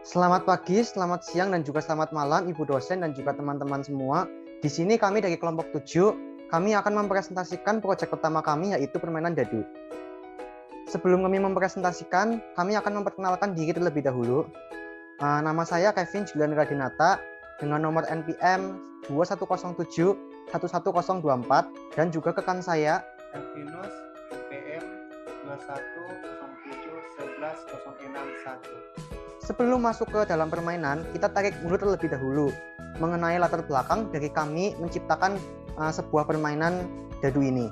Selamat pagi, selamat siang, dan juga selamat malam Ibu dosen dan juga teman-teman semua. Di sini kami dari kelompok 7, kami akan mempresentasikan proyek utama kami yaitu permainan dadu. Sebelum kami mempresentasikan, kami akan memperkenalkan diri terlebih dahulu. Nama saya Kevin Julian Radinata dengan nomor NPM 2107-11024 dan juga rekan saya Elvinus NPM 2107116061. Sebelum masuk ke dalam permainan, kita tarik mundur terlebih dahulu mengenai latar belakang dari kami menciptakan sebuah permainan dadu ini.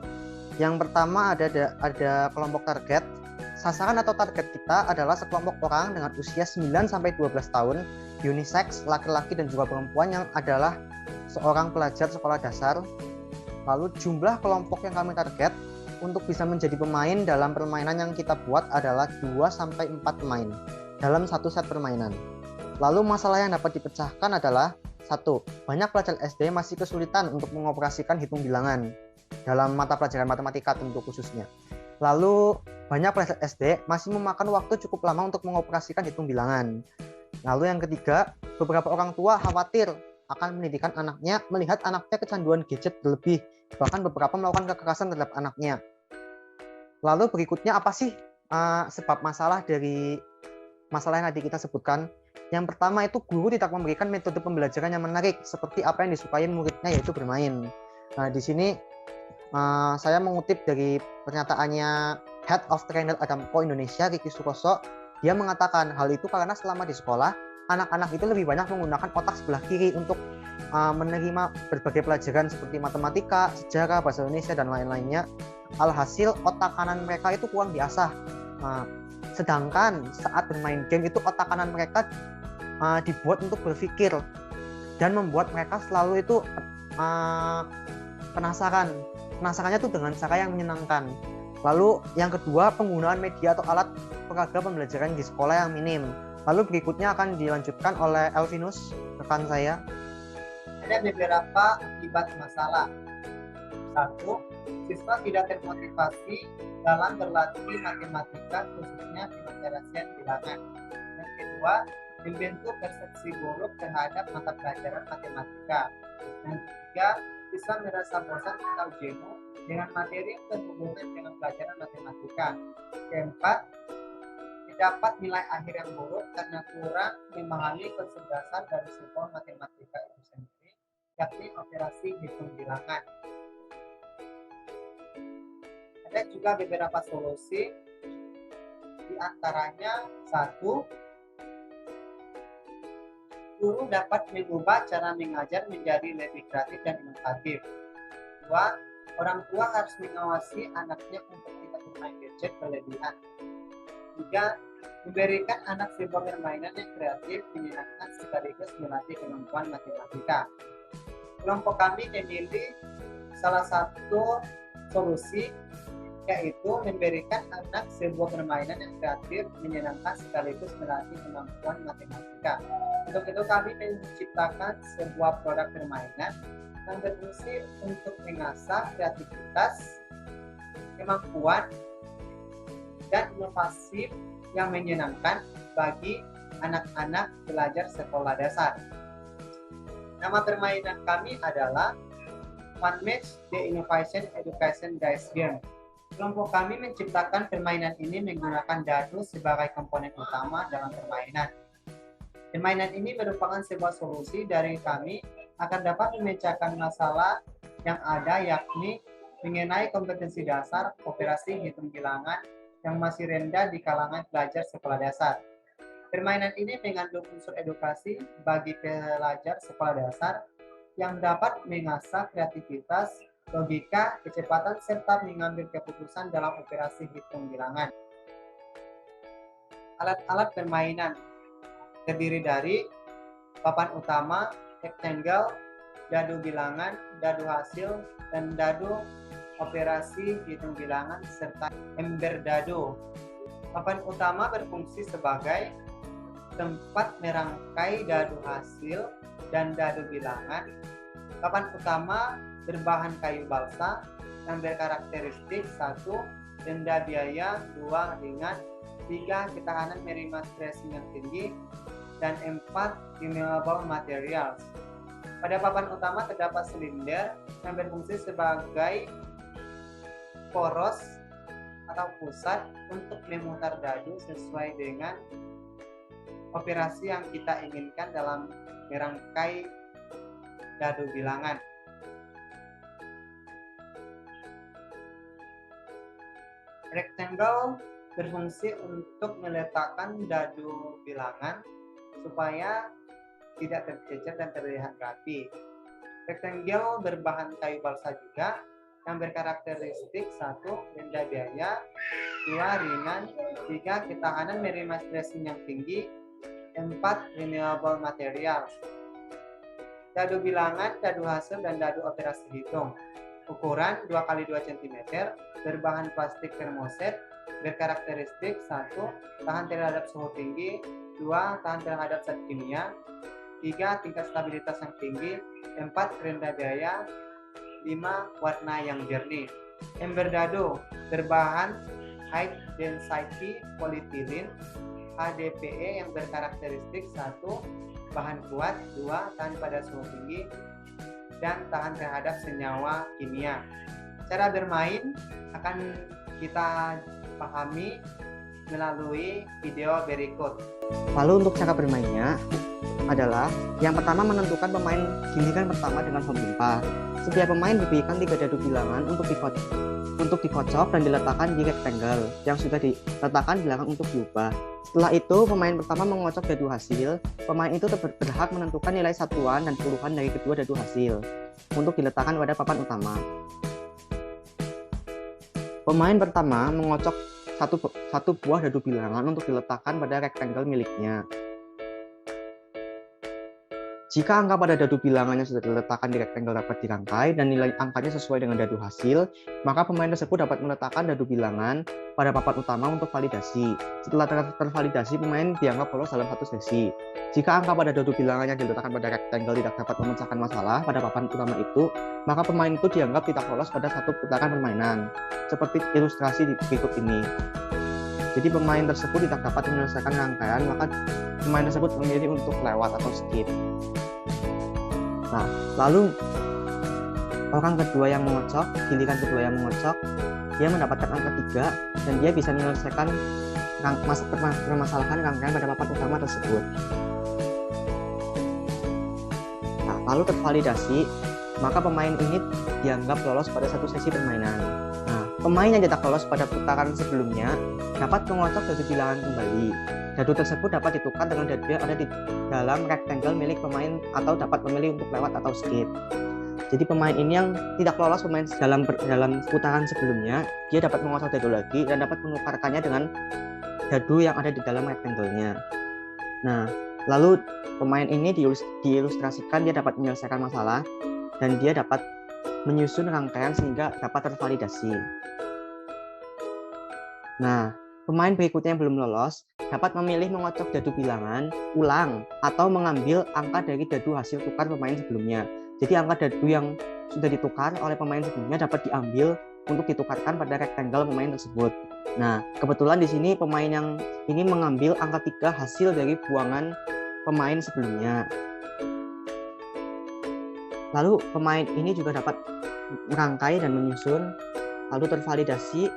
Yang pertama ada kelompok target. Sasaran atau target kita adalah sekelompok orang dengan usia 9-12 tahun, unisex, laki-laki dan juga perempuan yang adalah seorang pelajar sekolah dasar. Lalu jumlah kelompok yang kami target untuk bisa menjadi pemain dalam permainan yang kita buat adalah 2-4 pemain dalam satu set permainan. Lalu masalah yang dapat dipecahkan adalah 1. Banyak pelajar SD masih kesulitan untuk mengoperasikan hitung bilangan dalam mata pelajaran matematika tentu khususnya. Lalu banyak pelajar SD masih memakan waktu cukup lama untuk mengoperasikan hitung bilangan. Lalu yang ketiga, beberapa orang tua khawatir akan pendidikan anaknya melihat anaknya kecanduan gadget berlebih, bahkan beberapa melakukan kekerasan terhadap anaknya. Lalu berikutnya apa sih sebab masalah dari masalah yang tadi kita sebutkan? Yang pertama itu guru tidak memberikan metode pembelajaran yang menarik seperti apa yang disukai muridnya, yaitu bermain. Nah, di sini saya mengutip dari pernyataannya Head of Trainer Adamco Indonesia, Riki Suroso. Dia mengatakan hal itu karena selama di sekolah, anak-anak itu lebih banyak menggunakan otak sebelah kiri untuk menerima berbagai pelajaran seperti matematika, sejarah, bahasa Indonesia, dan lain-lainnya. Alhasil otak kanan mereka itu kurang diasah. Sedangkan saat bermain game itu otak kanan mereka dibuat untuk berpikir dan membuat mereka selalu itu penasarannya tuh dengan cara yang menyenangkan. Lalu yang kedua, penggunaan media atau alat peraga pembelajaran di sekolah yang minim. Lalu berikutnya akan dilanjutkan oleh Elvinus, rekan saya. Ada beberapa akibat masalah. 1. Siswa tidak termotivasi dalam berlatih matematika, khususnya pengecerdasan bilangan. Yang kedua, membentuk persepsi buruk terhadap mata pelajaran matematika. Yang ketiga, siswa merasa bosan atau jenuh dengan materi yang berhubungan dengan pelajaran matematika. Keempat, didapat nilai akhir yang buruk karena kurang memahami konsep dasar dari sebuah matematika itu sendiri, yakni operasi hitung bilangan. Ada juga beberapa solusi, di antaranya 1. Guru dapat mengubah cara mengajar menjadi lebih kreatif dan inovatif. 2. Orang tua harus mengawasi anaknya untuk tidak bermain gadget berlebihan. 3. Memberikan anak sebuah permainan yang kreatif, menyenangkan sekaligus melatih kemampuan matematika. Kelompok kami memilih salah satu solusi, yaitu memberikan anak sebuah permainan yang kreatif, menyenangkan sekaligus melatih kemampuan matematika. Untuk itu kami menciptakan sebuah produk permainan yang berfungsi untuk mengasah kreativitas, kemampuan, dan inovasi yang menyenangkan bagi anak-anak pelajar sekolah dasar. Nama permainan kami adalah One Match The Innovation Education Dice Game. Kelompok kami menciptakan permainan ini menggunakan dadu sebagai komponen utama dalam permainan. Permainan ini merupakan sebuah solusi dari kami agar dapat memecahkan masalah yang ada, yakni mengenai kompetensi dasar operasi hitung bilangan yang masih rendah di kalangan pelajar sekolah dasar. Permainan ini mengandung unsur edukasi bagi pelajar sekolah dasar yang dapat mengasah kreativitas, logika, kecepatan, serta mengambil keputusan dalam operasi hitung bilangan. Alat-alat permainan terdiri dari papan utama, rectangle, dadu bilangan, dadu hasil, dan dadu operasi hitung bilangan, serta ember dadu. Papan utama berfungsi sebagai tempat merangkai dadu hasil dan dadu bilangan. Papan utama berbahan kayu balsa yang berkarakteristik 1. Denda biaya, 2. Ringan, 3. Ketahanan menerima stressing yang tinggi, dan 4 renewable materials. Pada papan utama terdapat silinder yang berfungsi sebagai poros atau pusat untuk memutar dadu sesuai dengan operasi yang kita inginkan dalam merangkai dadu bilangan. Rectangle berfungsi untuk meletakkan dadu bilangan supaya tidak tercecer dan terlihat rapi. Rectangle berbahan kayu balsa juga yang berkarakteristik 1. Rendah biaya, 2. Ringan, 3. Ketahanan menerima stressing yang tinggi, 4. Renewable material. Dadu bilangan, dadu hasil, dan dadu operasi hitung. Ukuran 2x2 cm, berbahan plastik termoset, berkarakteristik 1. Tahan terhadap suhu tinggi, 2. Tahan terhadap zat kimia, 3. Tingkat stabilitas yang tinggi, 4. Rendah biaya, 5. Warna yang jernih. Ember dadu berbahan high density polyethylene HDPE yang berkarakteristik 1. Bahan kuat, 2. Tahan pada suhu tinggi dan tahan terhadap senyawa kimia. Cara bermain akan kita pahami melalui video berikut. Lalu untuk cara bermainnya adalah yang pertama menentukan pemain giliran pertama dengan pemimpa. Setiap pemain diberikan 3 dadu bilangan untuk dikocok dan diletakkan di rectangle yang sudah diletakkan bilangan untuk diubah. Setelah itu, pemain pertama mengocok dadu hasil. Pemain itu berhak menentukan nilai satuan dan puluhan dari kedua dadu hasil untuk diletakkan pada papan utama. Pemain pertama mengocok satu buah dadu bilangan untuk diletakkan pada rectangle miliknya. Jika angka pada dadu bilangannya sudah diletakkan di rectangle dapat dirangkai dan nilai angkanya sesuai dengan dadu hasil, maka pemain tersebut dapat meletakkan dadu bilangan pada papan utama untuk validasi. Setelah tervalidasi, pemain dianggap lolos dalam satu sesi. Jika angka pada dadu bilangannya diletakkan pada rectangle tidak dapat memecahkan masalah pada papan utama itu, maka pemain itu dianggap tidak lolos pada satu putaran permainan. Seperti ilustrasi di berikut ini. Jadi pemain tersebut tidak dapat menyelesaikan rangkaian, maka pemain tersebut memilih untuk lewat atau skip. Nah, lalu orang kedua yang mengocok, giliran kedua yang mengocok, dia mendapatkan angka 3 dan dia bisa menyelesaikan permasalahan rangkaian pada papan utama tersebut. Nah, lalu tervalidasi, maka pemain ini dianggap lolos pada satu sesi permainan. Nah, pemain yang tidak lolos pada putaran sebelumnya dapat mengocok dadu bilangan kembali. Dadu tersebut dapat ditukar dengan dadu yang ada di dalam rectangle milik pemain atau dapat memilih untuk lewat atau skip. Jadi pemain ini yang tidak lolos pemain dalam putaran sebelumnya, dia dapat mengocok dadu lagi dan dapat menukarkannya dengan dadu yang ada di dalam rectangle-nya. Nah, lalu pemain ini diilustrasikan dia dapat menyelesaikan masalah dan dia dapat menyusun rangkaian sehingga dapat tervalidasi. Nah, pemain berikutnya yang belum lolos dapat memilih mengocok dadu bilangan ulang atau mengambil angka dari dadu hasil tukar pemain sebelumnya. Jadi angka dadu yang sudah ditukar oleh pemain sebelumnya dapat diambil untuk ditukarkan pada rectangle pemain tersebut. Nah, kebetulan di sini pemain yang ini mengambil angka 3 hasil dari buangan pemain sebelumnya. Lalu pemain ini juga dapat merangkai dan menyusun, lalu tervalidasi,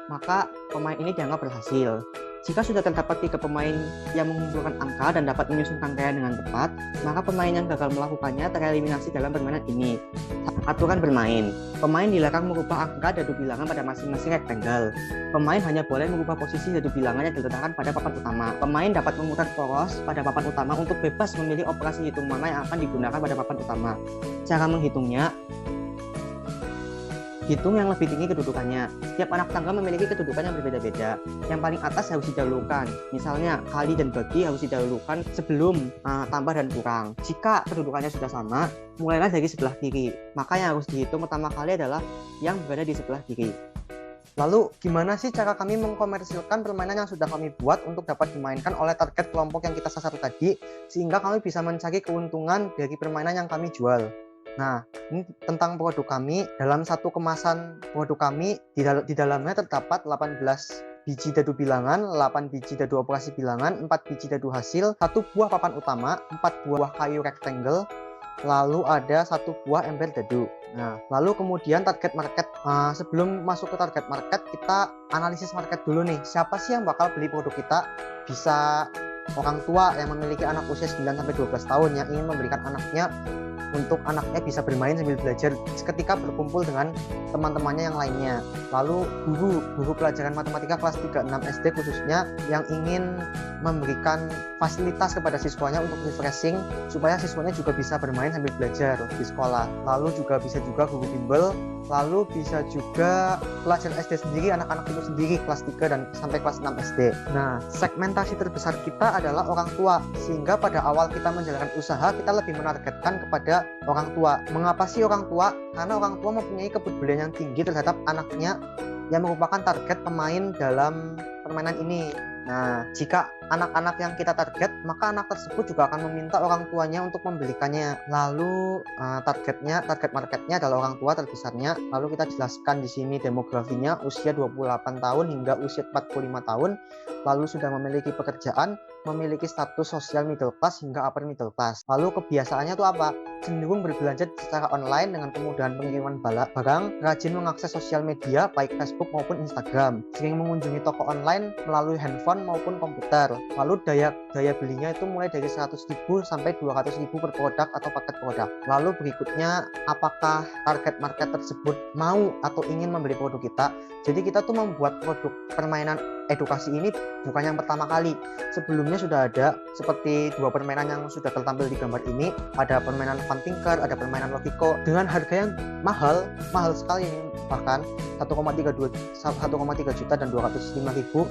maka pemain ini dianggap berhasil. Jika sudah terdapat 3 pemain yang mengumpulkan angka dan dapat menyusun rangkaian dengan tepat, maka pemain yang gagal melakukannya tereliminasi dalam permainan ini. Aturan bermain. Pemain dilarang merubah angka dadu bilangan pada masing-masing rectangle. Pemain hanya boleh mengubah posisi dadu bilangan yang diletakkan pada papan utama. Pemain dapat memutar poros pada papan utama untuk bebas memilih operasi hitung mana yang akan digunakan pada papan utama. Cara menghitungnya, hitung yang lebih tinggi kedudukannya. Setiap anak tangga memiliki kedudukan yang berbeda-beda. Yang paling atas harus didahulukan. Misalnya, kali dan bagi harus didahulukan sebelum tambah dan kurang. Jika kedudukannya sudah sama, mulailah dari sebelah kiri. Maka yang harus dihitung pertama kali adalah yang berada di sebelah kiri. Lalu, gimana sih cara kami mengkomersilkan permainan yang sudah kami buat untuk dapat dimainkan oleh target kelompok yang kita sasar tadi, sehingga kami bisa mencari keuntungan dari permainan yang kami jual? Nah, ini tentang produk kami. Dalam satu kemasan produk kami, di dalamnya terdapat 18 biji dadu bilangan, 8 biji dadu operasi bilangan, 4 biji dadu hasil, 1 buah papan utama, 4 buah kayu rectangle, lalu ada 1 buah ember dadu. Nah, lalu kemudian target market. Sebelum masuk ke target market, kita analisis market dulu nih. Siapa sih yang bakal beli produk kita? Bisa orang tua yang memiliki anak usia 9-12 tahun yang ingin memberikan anaknya untuk anaknya bisa bermain sambil belajar ketika berkumpul dengan teman-temannya yang lainnya. Lalu guru pelajaran matematika kelas 3-6 SD khususnya yang ingin memberikan fasilitas kepada siswanya untuk refreshing supaya siswanya juga bisa bermain sambil belajar di sekolah. Lalu juga bisa juga guru bimbel, lalu bisa juga pelajar SD sendiri, anak-anak itu sendiri kelas 3 dan sampai kelas 6 SD. Nah, segmentasi terbesar kita adalah orang tua, sehingga pada awal kita menjalankan usaha kita lebih menargetkan kepada orang tua. Mengapa sih orang tua? Karena orang tua mempunyai kepedulian yang tinggi terhadap anaknya yang merupakan target pemain dalam permainan ini. Nah, jika anak-anak yang kita target, maka anak tersebut juga akan meminta orang tuanya untuk membelikannya. Lalu target marketnya adalah orang tua terbesarnya. Lalu kita jelaskan di sini demografinya usia 28 tahun hingga usia 45 tahun. Lalu sudah memiliki pekerjaan, memiliki status sosial middle class hingga upper middle class. Lalu kebiasaannya itu apa? Cenderung berbelanja secara online dengan kemudahan pengiriman barang, rajin mengakses sosial media baik Facebook maupun Instagram, sering mengunjungi toko online melalui handphone maupun komputer. Lalu daya belinya itu mulai dari 100.000 sampai 200.000 per produk atau paket produk. Lalu berikutnya, apakah target market tersebut mau atau ingin membeli produk kita? Jadi kita tuh membuat produk permainan edukasi ini bukan yang pertama kali. Sebelumnya sudah ada seperti 2 permainan yang sudah tertampil di gambar ini. Ada permainan Fun Tinker, ada permainan Logiko dengan harga yang mahal sekali ini, bahkan 1,3 juta dan 205.000.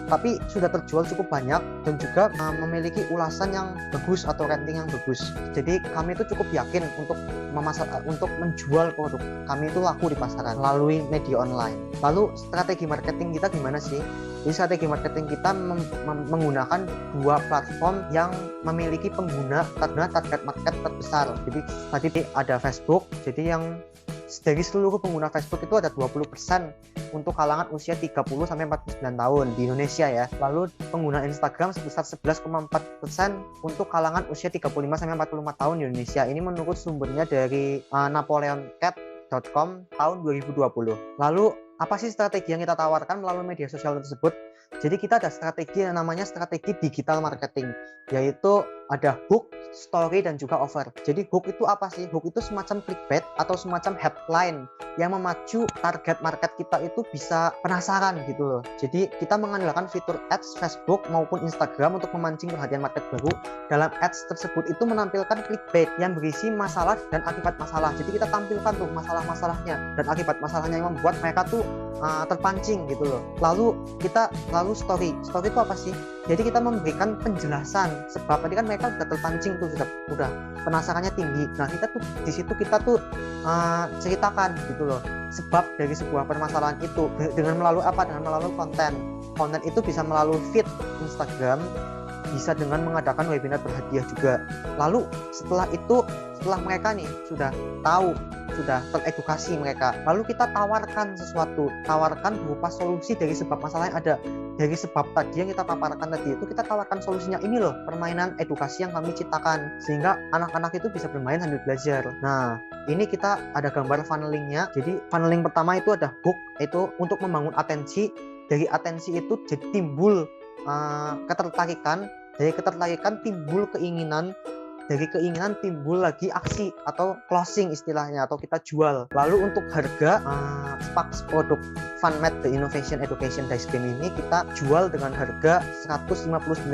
Tapi sudah terjual cukup banyak dan juga memiliki ulasan yang bagus atau rating yang bagus. Jadi kami itu cukup yakin untuk menjual produk kami itu laku di pasaran melalui media online. Lalu strategi marketing kita gimana sih? Jadi strategi marketing kita menggunakan 2 platform yang memiliki pengguna karena target market terbesar. Jadi tadi ada Facebook, jadi yang dari seluruh pengguna Facebook itu ada 20% untuk kalangan usia 30-49 tahun di Indonesia ya. Lalu pengguna Instagram sebesar 11,4% untuk kalangan usia 35-45 tahun di Indonesia. Ini menurut sumbernya dari napoleoncat.com tahun 2020. Lalu apa sih strategi yang kita tawarkan melalui media sosial tersebut? Jadi kita ada strategi yang namanya strategi digital marketing, yaitu ada hook, story, dan juga offer. Jadi hook itu apa sih? Hook itu semacam clickbait atau semacam headline yang memacu target market kita itu bisa penasaran gitu loh. Jadi kita mengandalkan fitur ads Facebook maupun Instagram untuk memancing perhatian market baru. Dalam ads tersebut itu menampilkan clickbait yang berisi masalah dan akibat masalah. Jadi kita tampilkan tuh masalah-masalahnya dan akibat masalahnya yang membuat mereka tuh terpancing gitu loh. Lalu story itu apa sih? Jadi kita memberikan penjelasan sebab tadi kan mereka sudah terpancing tuh, sudah penasarannya tinggi. Nah kita tuh di situ kita tuh ceritakan gitu loh sebab dari sebuah permasalahan itu dengan melalui apa? Dengan melalui konten itu bisa melalui feed Instagram, bisa dengan mengadakan webinar berhadiah juga. Lalu setelah mereka nih sudah tahu, sudah teredukasi mereka, lalu kita tawarkan berupa solusi dari sebab masalah yang ada. Dari sebab tadi yang kita paparkan tadi itu kita tawarkan solusinya, ini loh permainan edukasi yang kami ciptakan sehingga anak-anak itu bisa bermain sambil belajar. Nah ini kita ada gambar funnelingnya. Jadi funneling pertama itu ada hook, itu untuk membangun atensi. Dari atensi itu jadi timbul ketertarikan, dari ketertarikan timbul keinginan, dari keinginan timbul lagi aksi atau closing istilahnya, atau kita jual. Lalu untuk harga Pax produk FunMed The Innovation Education Dice Game ini kita jual dengan harga 159.000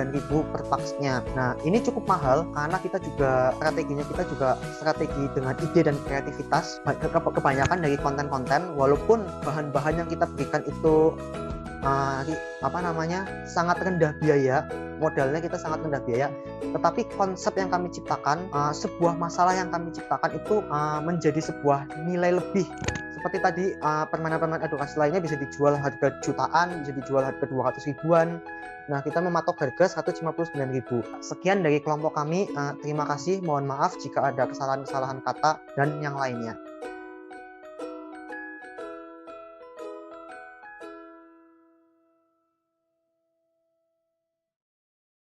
per paxnya. Nah ini cukup mahal karena strateginya kita juga strategi dengan ide dan kreativitas, kebanyakan dari konten-konten. Walaupun bahan-bahan yang kita berikan itu sangat rendah biaya, modalnya kita sangat rendah biaya, tetapi konsep yang kami ciptakan, sebuah masalah yang kami ciptakan itu menjadi sebuah nilai lebih. Seperti tadi permainan-permainan edukasi lainnya bisa dijual harga jutaan, bisa dijual harga 200 ribuan. Nah kita mematok harga 159.000. Sekian dari kelompok kami, terima kasih, mohon maaf jika ada kesalahan-kesalahan kata dan yang lainnya.